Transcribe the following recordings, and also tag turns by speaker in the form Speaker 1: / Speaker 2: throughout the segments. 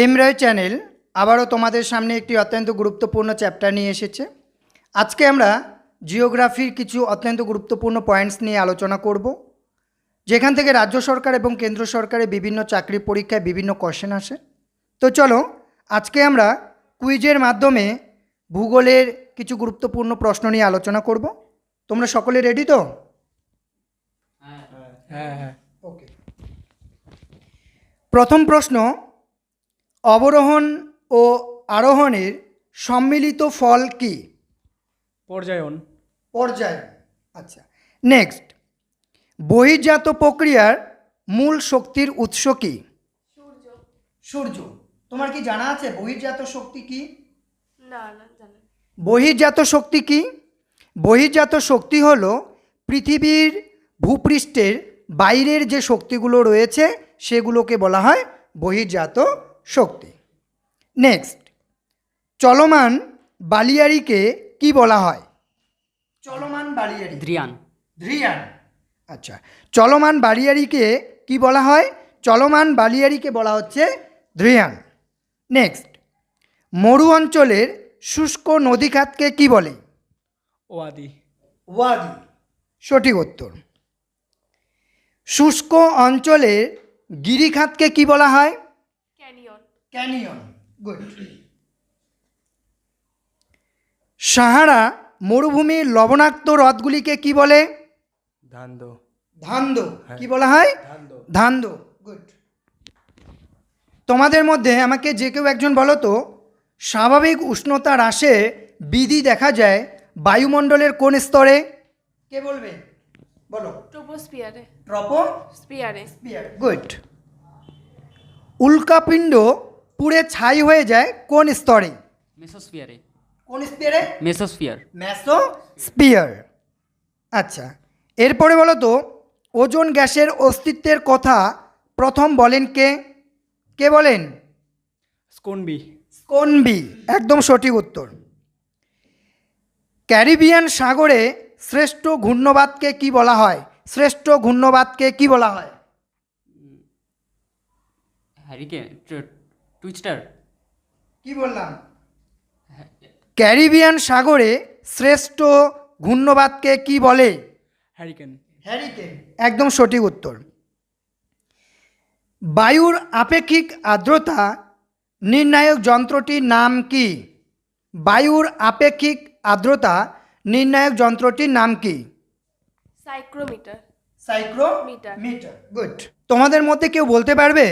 Speaker 1: M রয় channel আবারও তোমাদের সামনে একটি অত্যন্ত গুরুত্বপূর্ণ চ্যাপ্টার নিয়ে এসেছে। আজকে আমরা জিওগ্রাফির কিছু অত্যন্ত গুরুত্বপূর্ণ পয়েন্টস নিয়ে আলোচনা করব, যেখান থেকে রাজ্য সরকার এবং কেন্দ্র সরকারের বিভিন্ন চাকরি পরীক্ষায় বিভিন্ন কোশ্চেন আসে। তো চলো আজকে আমরা কুইজের মাধ্যমে ভূগোলের কিছু গুরুত্বপূর্ণ প্রশ্ন নিয়ে আলোচনা করব। তোমরা সকলে রেডি তো?
Speaker 2: হ্যাঁ।
Speaker 1: ওকে। প্রথম প্রশ্ন, অবরোহণ ও আরোহণের সম্মিলিত ফল কি?
Speaker 2: পর্যায়ন।
Speaker 1: পর্যায়। আচ্ছা, নেক্সট, বহির্জাত প্রক্রিয়ার মূল শক্তির উৎস কি? সূর্য। তোমার কি জানা আছে বহির্জাত শক্তি কি?
Speaker 3: না জানি।
Speaker 1: বহির্জাত শক্তি কি? বহির্জাত শক্তি হলো পৃথিবীর ভূপৃষ্ঠের বাইরের যে শক্তিগুলো রয়েছে সেগুলোকে বলা হয় বহির্জাত শক্তি। নেক্সট, চলমান বালিয়াড়িকে কি বলা হয়? চলমান বালিয়াড়ি।
Speaker 4: ধ্রিয়ান।
Speaker 1: ধ্রিয়ান। আচ্ছা, চলমান বালিয়াড়িকে কি বলা হয়? চলমান বালিয়াড়িকে বলা হচ্ছে ধ্রিয়ান। নেক্সট, মরু অঞ্চলের শুষ্ক নদীখাতকে কি বলে?
Speaker 2: ওয়াদি।
Speaker 1: ওয়াদি। সঠিক উত্তর। শুষ্ক অঞ্চলের গিরিখাতকে কি বলা হয়?
Speaker 3: ক্যানিয়ন।
Speaker 1: ক্যানিয়ন। গুড। সাহারা মরুভূমির লবণাক্ত হ্রদগুলিকে কি বলে?
Speaker 2: ধান্দ।
Speaker 1: ধান্দ। কি বলা হয়? ধান্দ। গুড। তোমাদের মধ্যে আমাকে যে কেউ একজন বলো তো, স্বাভাবিক উষ্ণতা হ্রাসে বিধি দেখা যায় বায়ুমণ্ডলের কোন স্তরে? কে বলবে? বলো।
Speaker 3: ট্রোপোস্ফিয়ারে।
Speaker 1: ট্রপোস্ফিয়ারে। গুড। উল্কাপিণ্ড পুড়ে ছাই হয়ে যায় কোন স্তরে?
Speaker 4: মেসোস্ফিয়ারে।
Speaker 1: কোন স্পিয়ারে?
Speaker 4: মেসোস্ফিয়ার।
Speaker 1: মেসোস্ফিয়ার। আচ্ছা, এরপরে বলো তো, ওজোন গ্যাসের অস্তিত্বের কথা প্রথম বলেন কে? কে বলেন?
Speaker 2: স্কোনবি।
Speaker 1: স্কোনবি। একদম সঠিক উত্তর। ক্যারিবিয়ান সাগরে শ্রেষ্ঠ ঘূর্ণবাতকে কি বলা হয়? শ্রেষ্ঠ ঘূর্ণবাতকে কি বলা হয়?
Speaker 4: হ্যারিকেন। টুইস্টার।
Speaker 1: কি বললাম? ক্যারিবিয়ান সাগরে শ্রেষ্ঠ ঘূর্ণবাতকে কি বলে?
Speaker 2: হ্যারিকেন।
Speaker 1: হ্যারিকেন। একদম সঠিক উত্তর। বায়ুর আপেক্ষিক আর্দ্রতা নির্ণায়ক যন্ত্রটির নাম কি? বায়ুর আপেক্ষিক আর্দ্রতা নির্ণায়ক যন্ত্রটির নাম কি?
Speaker 3: সাইক্রোমিটার।
Speaker 1: সাইক্রোমিটার। গুড। তোমাদের মধ্যে কেউ বলতে পারবে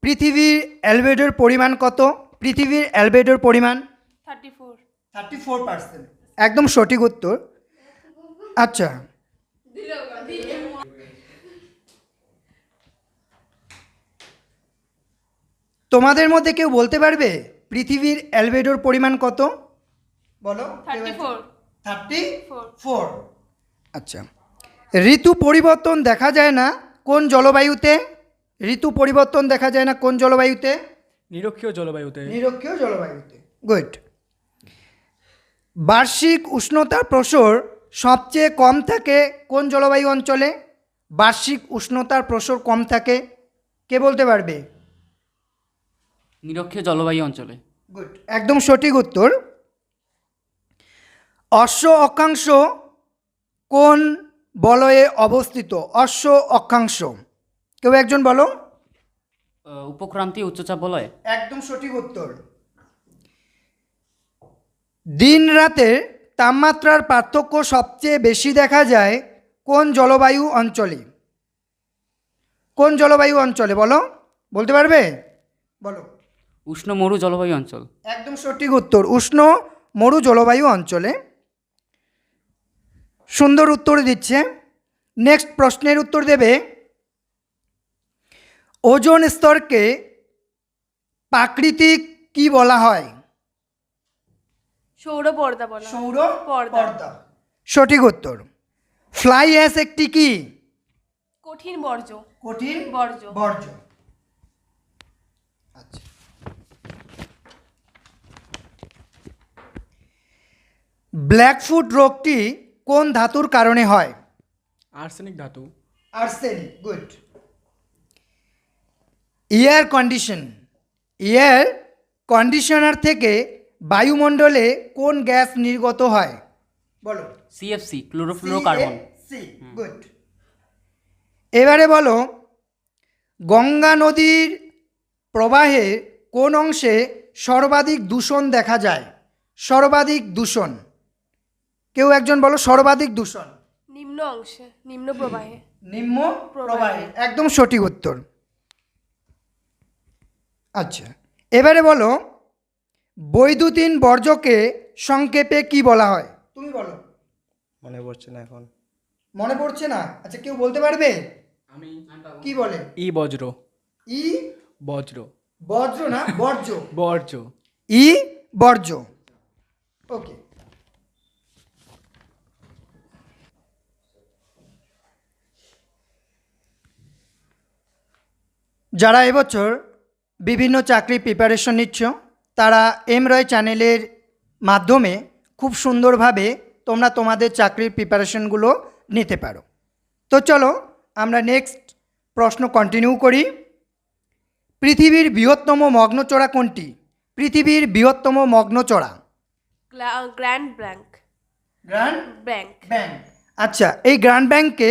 Speaker 1: পৃথিবীর অ্যালবেডোর পরিমাণ কত? পৃথিবীর অ্যালবেডোর পরিমাণ 34%। একদম সঠিক উত্তর। আচ্ছা, তোমাদের মধ্যে কেউ বলতে পারবে পৃথিবীর অ্যালবেডোর পরিমাণ কত? বলো। 34। আচ্ছা, ঋতু পরিবর্তন দেখা যায় না কোন জলবায়ুতে? ঋতু পরিবর্তন দেখা যায় না কোন জলবায়ুতে?
Speaker 2: নিরক্ষীয় জলবায়ুতে।
Speaker 1: নিরক্ষীয় জলবায়ুতে। গুড। বার্ষিক উষ্ণতার প্রসর সবচেয়ে কম থাকে কোন জলবায়ু অঞ্চলে? বার্ষিক উষ্ণতার প্রসর কম থাকে, কে বলতে পারবে?
Speaker 4: নিরক্ষীয় জলবায়ু অঞ্চলে।
Speaker 1: গুড। একদম সঠিক উত্তর। অশ্ব অক্ষাংশ কোন বলয়ে অবস্থিত? অশ্ব অক্ষাংশ, কেউ একজন বলো।
Speaker 4: উপক্রান্তীয় উচ্চচাপ বলয়।
Speaker 1: একদম সঠিক উত্তর। দিন রাতের তাপমাত্রার পার্থক্য সবচেয়ে বেশি দেখা যায় কোন জলবায়ু অঞ্চলে? কোন জলবায়ু অঞ্চলে বলো, বলতে পারবে? বলো।
Speaker 4: উষ্ণ মরু জলবায়ু অঞ্চল।
Speaker 1: একদম সঠিক উত্তর, উষ্ণ মরু জলবায়ু অঞ্চলে। সুন্দর উত্তর দিচ্ছে। নেক্সট প্রশ্নের উত্তর দেবে, ওজোন স্তরকে প্রাকৃতিক কি বলা হয়?
Speaker 3: সৌরপর্দা বলা হয়।
Speaker 1: সৌরপর্দা। সঠিক উত্তর। ফ্লাই অ্যাশ একটি কি?
Speaker 3: কঠিন বর্জ্য।
Speaker 1: কঠিন
Speaker 3: বর্জ্য।
Speaker 1: বর্জ্য। আচ্ছা, ব্ল্যাকফুট রোগটি কোন ধাতুর কারণে হয়?
Speaker 2: আর্সেনিক ধাতু।
Speaker 1: Arsenic. Good. Air condition air conditioner থেকে বায়ুমণ্ডলে কোন গ্যাস নির্গত হয়? বলো।
Speaker 4: CFC, chlorofluorocarbon.
Speaker 1: গুড। এবারে বলো, গঙ্গা নদীর প্রবাহের কোন অংশে সর্বাধিক দূষণ দেখা যায়? সর্বাধিক দূষণ, কেউ একজন বলো সর্বাধিক দূষণ।
Speaker 3: নিম্ন অংশে, নিম্ন প্রবাহে।
Speaker 1: নিম্ন প্রবাহে, একদম সঠিক উত্তর। আচ্ছা, এবারে বলো, বৈদ্যুতিন বর্জ্যকে সংক্ষেপে কি বলা হয়? তুমি বলো।
Speaker 5: মনে পড়ছে না এখন।
Speaker 1: মনে পড়ছে না? আচ্ছা, কেউ বলতে পারবে?
Speaker 2: আমি
Speaker 1: কি বলে?
Speaker 2: ই বজ্র।
Speaker 1: ই
Speaker 2: বজ্র।
Speaker 1: বজ্র না, বর্জ্য।
Speaker 2: বর্জ্য।
Speaker 1: ই বর্জ্য। ওকে। যারা এবছর বিভিন্ন চাকরির প্রিপারেশন নিচ্ছ, তারা এম রয় চ্যানেলের মাধ্যমে খুব সুন্দরভাবে তোমরা তোমাদের চাকরির প্রিপারেশনগুলো নিতে পারো। তো চলো আমরা নেক্সট প্রশ্ন কন্টিনিউ করি। পৃথিবীর বৃহত্তম মগ্নচড়া কোনটি? পৃথিবীর বৃহত্তম মগ্নচড়া।
Speaker 3: Grand Bank.
Speaker 1: Grand
Speaker 3: Bank.
Speaker 1: Bank. আচ্ছা, এই গ্র্যান্ড ব্যাংকে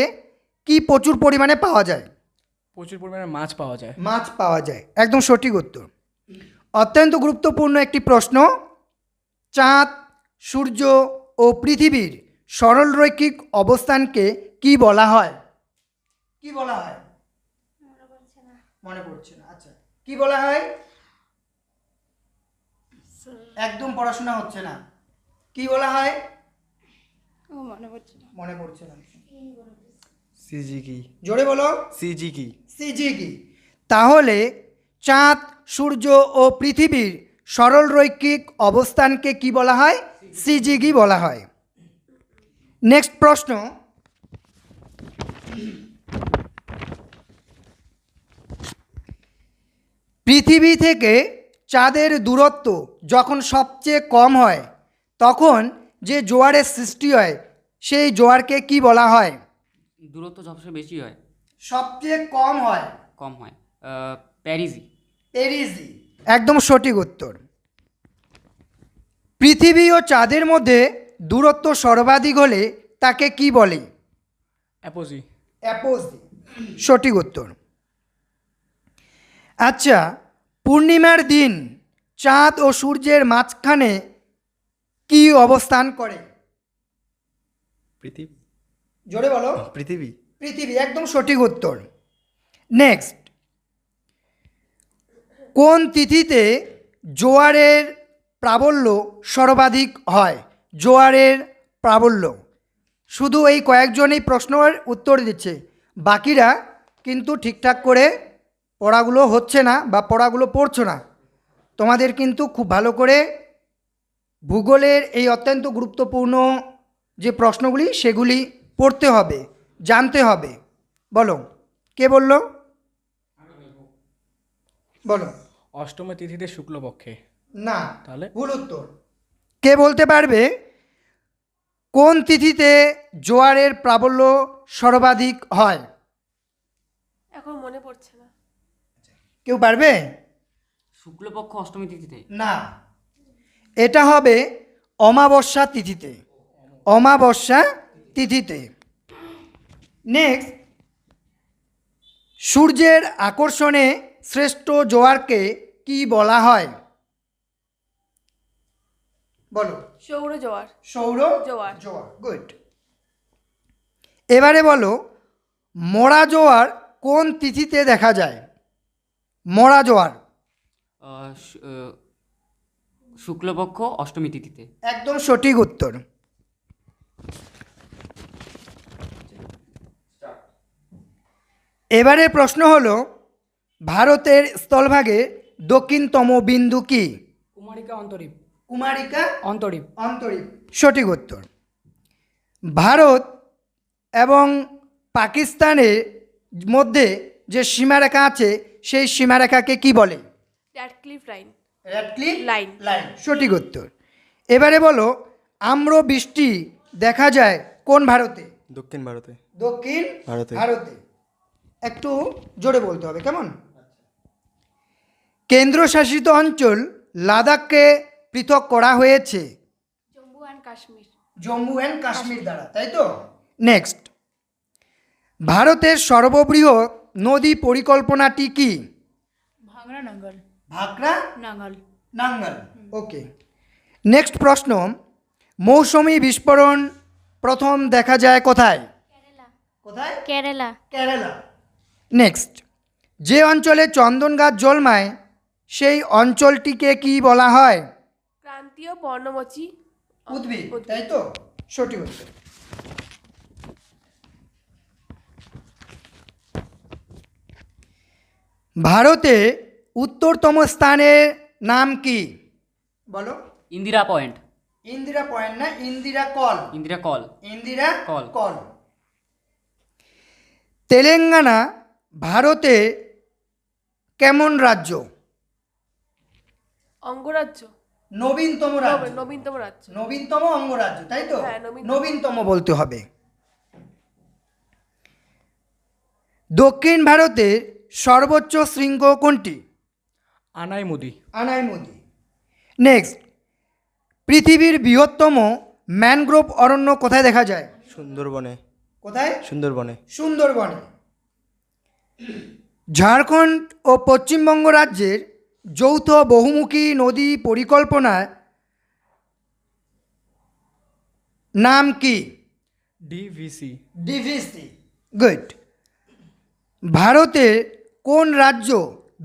Speaker 1: কি প্রচুর পরিমাণে পাওয়া যায়?
Speaker 2: প্রচুর পরিমাণে মাছ পাওয়া যায়।
Speaker 1: মাছ পাওয়া যায়, একদম সঠিক উত্তর। অত্যন্ত গুরুত্বপূর্ণ একটি প্রশ্ন, চাঁদ, সূর্য ও পৃথিবীর সরলরৈখিক অবস্থানকে কি বলা হয়? কি বলা হয়? মনে পড়ছে না। আচ্ছা, কি বলা হয়? একদম পড়াশোনা হচ্ছে না। কি বলা হয়? মনে পড়ছে না।
Speaker 5: সিজি কি?
Speaker 1: জোরে বলো।
Speaker 5: সিজি কি?
Speaker 1: সিজি কি? তাহলে চাঁদ, সূর্য ও পৃথিবীর সরলরৈখিক অবস্থানকে কি বলা হয়? সিজিগি বলা হয়। নেক্সট প্রশ্ন, পৃথিবী থেকে চাঁদের দূরত্ব যখন সবচেয়ে কম হয়, তখন যে জোয়ারের সৃষ্টি হয়, সেই জোয়ারকে কি বলা হয়?
Speaker 4: দূরত্ব সবচেয়ে বেশি হয়,
Speaker 1: সবচেয়ে কম হয়,
Speaker 4: কম হয়। প্যারিজি।
Speaker 1: পেরিজি, একদম সঠিক উত্তর। পৃথিবী ও চাঁদের মধ্যে দূরত্ব সর্বাধিক হলে তাকে কি বলে?
Speaker 2: অ্যাপোজি।
Speaker 1: অ্যাপোজি, সঠিক উত্তর। আচ্ছা, পূর্ণিমার দিন চাঁদ ও সূর্যের মাঝখানে কি অবস্থান করে?
Speaker 5: পৃথিবী।
Speaker 1: জোরে বলো।
Speaker 5: পৃথিবী।
Speaker 1: পৃথিবী, একদম সঠিক উত্তর। নেক্সট, কোন তিথিতে জোয়ারের প্রাবল্য সর্বাধিক হয়? জোয়ারের প্রাবল্য, শুধু এই কয়েকজনই প্রশ্নের উত্তর দিচ্ছে, বাকিরা কিন্তু ঠিকঠাক করে পড়াগুলো হচ্ছে না বা পড়াগুলো পড়ছো না। তোমাদের কিন্তু খুব ভালো করে ভূগোলের এই অত্যন্ত গুরুত্বপূর্ণ যে প্রশ্নগুলি সেগুলি পড়তে হবে, জানতে হবে। বলো, কে বলল? বলো।
Speaker 2: অষ্টম তিথিতে শুক্লপক্ষে।
Speaker 1: না,
Speaker 2: তাহলে?
Speaker 1: ভুল উত্তর। কে বলতে পারবে কোন তিথিতে জোয়ারের প্রাবল্য সর্বাধিক হয়?
Speaker 3: এখন মনে পড়ছে না।
Speaker 1: কেউ পারবে?
Speaker 4: শুক্লপক্ষ অষ্টমী তিথিতে।
Speaker 1: না, এটা হবে অমাবস্যা তিথিতে। অমাবস্যা তিথিতে। নেক্সট, সূর্যের আকর্ষণে শ্রেষ্ঠ জোয়ারকে কি বলা হয়? বলো।
Speaker 3: সৌর জোয়ার।
Speaker 1: সৌর
Speaker 3: জোয়ার।
Speaker 1: জোয়ার, গুড। এবারে বলো, মরা জোয়ার কোন তিথিতে দেখা যায়? মরা জোয়ার।
Speaker 4: শুক্লপক্ষ অষ্টমী তিথিতে।
Speaker 1: একদম সঠিক উত্তর। এবারে প্রশ্ন হলো, ভারতের স্থলভাগে দক্ষিণতম বিন্দু কি?
Speaker 2: কুমারিকা অন্তরীপ।
Speaker 1: কুমারিকা
Speaker 2: অন্তরীপ।
Speaker 1: অন্তরীপ, সঠিক উত্তর। ভারত এবং পাকিস্তানের মধ্যে যে সীমারেখা আছে, সেই সীমারেখাকে কি বলে?
Speaker 3: Radcliffe line.
Speaker 1: Radcliffe
Speaker 3: line.
Speaker 1: Line, সঠিক উত্তর। এবারে বলো, আম্র বৃষ্টি দেখা যায় কোন ভারতে?
Speaker 5: দক্ষিণ ভারতে।
Speaker 1: দক্ষিণ
Speaker 5: ভারতে।
Speaker 1: ভারতে। একটু জোরে বলতে হবে, কেমন? কেন্দ্রশাসিত অঞ্চল লাদাখকে পৃথক করা হয়েছে
Speaker 3: জম্মু অ্যান্ড কাশ্মীর।
Speaker 1: জম্মু অ্যান্ড কাশ্মীর দ্বারা, তাই তো? নেক্সট, ভারতের সর্ববৃহৎ নদী পরিকল্পনাটি কি?
Speaker 6: ভাংরা নাঙ্গল।
Speaker 1: ভাকরা
Speaker 6: নাঙ্গল।
Speaker 1: নাঙ্গল। ওকে। নেক্সট প্রশ্ন, মৌসুমী বিস্ফোরণ প্রথম দেখা যায় কোথায়? কোথায়?
Speaker 6: কেরালা।
Speaker 1: কেরালা। নেক্সট, যে অঞ্চলে চন্দন গাছ জন্মায় সেই অঞ্চলটিকে কি বলা হয়?
Speaker 3: ক্রান্তীয় পর্ণমোচী
Speaker 1: উদ্ভিদ, তাই তো? সঠিক উত্তর। ভারতে উত্তরতম স্থানের নাম কি? বলো।
Speaker 4: ইন্দিরা পয়েন্ট।
Speaker 1: ইন্দিরা পয়েন্ট না, Indira call.
Speaker 4: Indira call.
Speaker 1: Indira
Speaker 4: call.
Speaker 1: Call. Telangana ভারতে কেমন রাজ্য?
Speaker 3: অঙ্গরাজ্য।
Speaker 1: নবীনতম রাজ্য।
Speaker 3: নবীনতম রাজ্য।
Speaker 1: নবীনতম অঙ্গরাজ্য, তাই তো?
Speaker 3: হ্যাঁ, নবীনতম।
Speaker 1: নবীনতম বলতে হবে। দক্ষিণ ভারতের সর্বোচ্চ শৃঙ্গ কোনটি?
Speaker 2: আনাইমুদি।
Speaker 1: আনাইমুদি। নেক্সট, পৃথিবীর বৃহত্তম ম্যানগ্রোভ অরণ্য কোথায় দেখা যায়?
Speaker 5: সুন্দরবনে।
Speaker 1: কোথায়?
Speaker 5: সুন্দরবনে।
Speaker 1: সুন্দরবনে। ঝাড়খণ্ড ও পশ্চিমবঙ্গ রাজ্যের যৌথ বহুমুখী নদী পরিকল্পনার নাম কি?
Speaker 2: ডিভিসি।
Speaker 1: ডিভিসি। গুড। ভারতের কোন রাজ্য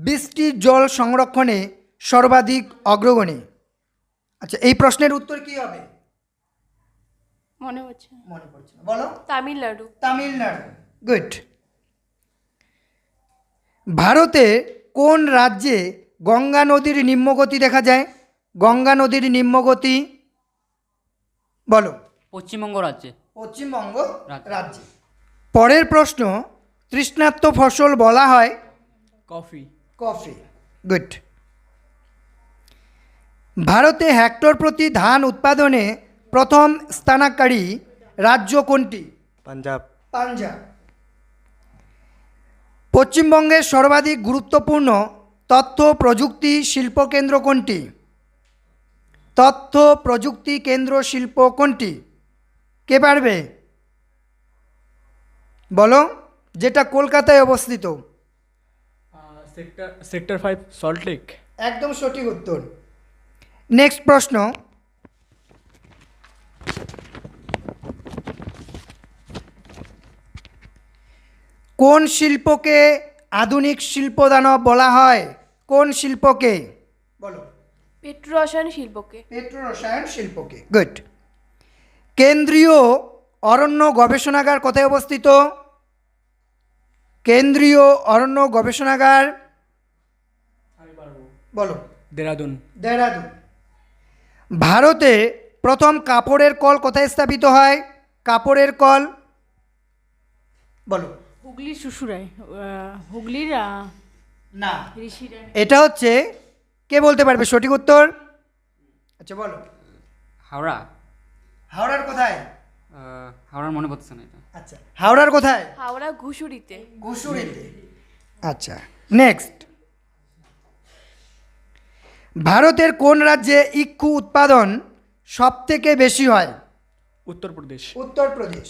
Speaker 1: বৃষ্টির জল সংরক্ষণে সর্বাধিক অগ্রগণী? আচ্ছা, এই প্রশ্নের উত্তর কি হবে?
Speaker 6: মনে হচ্ছে না।
Speaker 1: মনে পড়ছে না, বলো।
Speaker 3: তামিলনাড়ু।
Speaker 1: তামিলনাড়ু। গুড। ভারতে কোন রাজ্যে গঙ্গা নদীর নিম্নগতি দেখা যায়? গঙ্গা নদীর নিম্নগতি বলো।
Speaker 4: পশ্চিমবঙ্গ রাজ্যে।
Speaker 1: পশ্চিমবঙ্গ
Speaker 4: রাজ্য।
Speaker 1: রাজ্যে। পরের প্রশ্ন, তৃষ্ণার্ত ফসল বলা হয়
Speaker 2: কফি।
Speaker 1: কফি। গুড। ভারতে হেক্টর প্রতি ধান উৎপাদনে প্রথম স্থানাকারী রাজ্য কোনটি?
Speaker 5: পাঞ্জাব।
Speaker 1: পাঞ্জাব। পশ্চিমবঙ্গের সর্বাধিক গুরুত্বপূর্ণ তথ্য প্রযুক্তি শিল্পকেন্দ্র কোনটি? তথ্য প্রযুক্তি কেন্দ্র শিল্প কোনটি? কে পারবে? বলো। যেটা কলকাতায় অবস্থিত।
Speaker 2: সেক্টর 5 সল্টলেক।
Speaker 1: একদম সঠিক উত্তর। নেক্সট প্রশ্ন, কোন শিল্পকে আধুনিক শিল্পদানব বলা হয়? কোন শিল্পকে? বলো।
Speaker 3: পেট্রোরসায়ন শিল্পকে।
Speaker 1: পেট্রো রসায়ন শিল্পকে। গুড। কেন্দ্রীয় অরণ্য গবেষণাগার কোথায় অবস্থিত? কেন্দ্রীয় অরণ্য গবেষণাগার বলো।
Speaker 2: দেরাদুন।
Speaker 1: দেহরাদুন। ভারতে প্রথম কাপড়ের কল কোথায় স্থাপিত হয়? কাপড়ের কল বলো।
Speaker 6: হুগলির শ্বশুরায়। হুগলির
Speaker 1: না,
Speaker 6: ঋষিরায়।
Speaker 1: এটা হচ্ছে, কে বলতে পারবে সঠিক উত্তর? আচ্ছা বলো।
Speaker 4: হাওড়া।
Speaker 1: হাওড়ার কোথায়?
Speaker 4: হাওড়ার মনে পড়ছে না এটা।
Speaker 1: আচ্ছা, হাওড়ার কোথায়?
Speaker 3: হাওড়া ঘুষুরিতে।
Speaker 1: ঘুষুরিতে। আচ্ছা, নেক্সট, ভারতের কোন রাজ্যে ইক্ষু উৎপাদন সব থেকে বেশি হয়?
Speaker 2: উত্তরপ্রদেশ।
Speaker 1: উত্তরপ্রদেশ।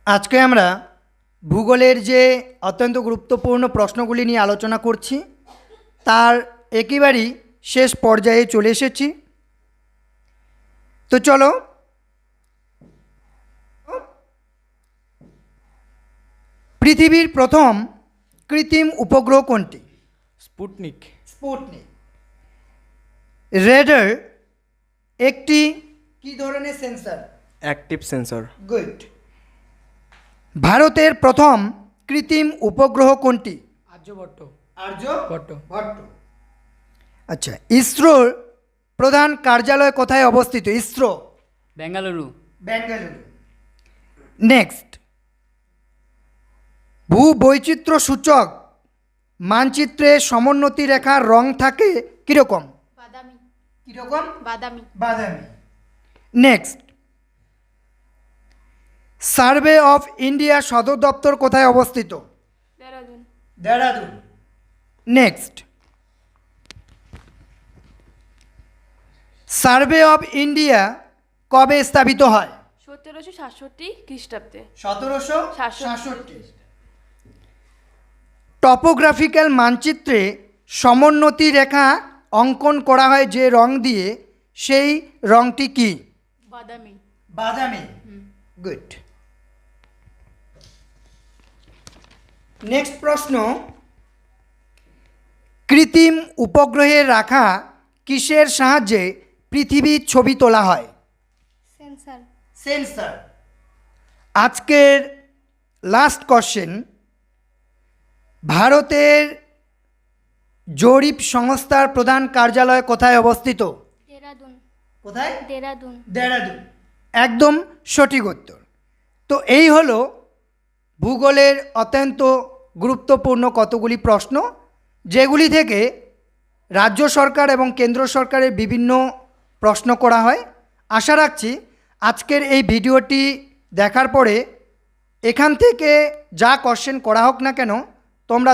Speaker 1: আজকে আমরা ভূগোলের যে অত্যন্ত গুরুত্বপূর্ণ প্রশ্নগুলি নিয়ে আলোচনা করছি তার একেবারেই শেষ পর্যায়ে চলে এসেছি। তো চলো, পৃথিবীর প্রথম কৃত্রিম উপগ্রহ কোনটি?
Speaker 2: স্পুটনিক।
Speaker 1: স্পুটনিক। রেডার একটি কি ধরনের সেন্সর?
Speaker 5: Active sensor.
Speaker 1: গুড। ভারতের প্রথম কৃত্রিম উপগ্রহ কোনটি?
Speaker 2: আর্যভট্ট।
Speaker 1: আর্যভট্ট। আচ্ছা, ইসরোর প্রধান কার্যালয় কোথায় অবস্থিত? ইসরো
Speaker 4: বেঙ্গালুরু।
Speaker 1: বেঙ্গালুরু। নেক্সট, ভূবৈচিত্র্য সূচক মানচিত্রে সমোন্নতি রেখার রং থাকে কীরকম?
Speaker 6: বাদামি।
Speaker 1: কীরকম?
Speaker 6: বাদামি।
Speaker 1: বাদামি। নেক্সট, সার্ভে অফ ইন্ডিয়া সদর দপ্তর কোথায় অবস্থিত?
Speaker 3: Dehradun.
Speaker 1: Dehradun. Next, survey of India কবে স্থাপিত হয়?
Speaker 3: 1767 খ্রিস্টাব্দে।
Speaker 1: 1767। টপোগ্রাফিক্যাল মানচিত্রে সমোন্নতি রেখা অঙ্কন করা হয় যে রং দিয়ে, সেই রংটি কি?
Speaker 6: বাদামি।
Speaker 1: বাদামি। গুড। নেক্সট প্রশ্ন, কৃত্রিম উপগ্রহে রাখা কিসের সাহায্যে পৃথিবীর ছবি তোলা হয়? সেন্সর। আজকের লাস্ট কোশ্চেন, ভারতের জরিপ সংস্থার প্রধান কার্যালয় কোথায় অবস্থিত?
Speaker 7: দেরাদুন।
Speaker 1: কোথায়?
Speaker 7: দেরাদুন।
Speaker 1: দেহরাদুন। একদম সঠিক উত্তর। তো এই হলো ভূগোলের অত্যন্ত গুরুত্বপূর্ণ কতগুলি প্রশ্ন, যেগুলি থেকে রাজ্য সরকার এবং কেন্দ্র সরকারের বিভিন্ন প্রশ্ন করা হয়। আশা রাখছি আজকের এই ভিডিওটি দেখার পরে এখান থেকে যা কোশ্চেন করা হোক না কেন তোমরা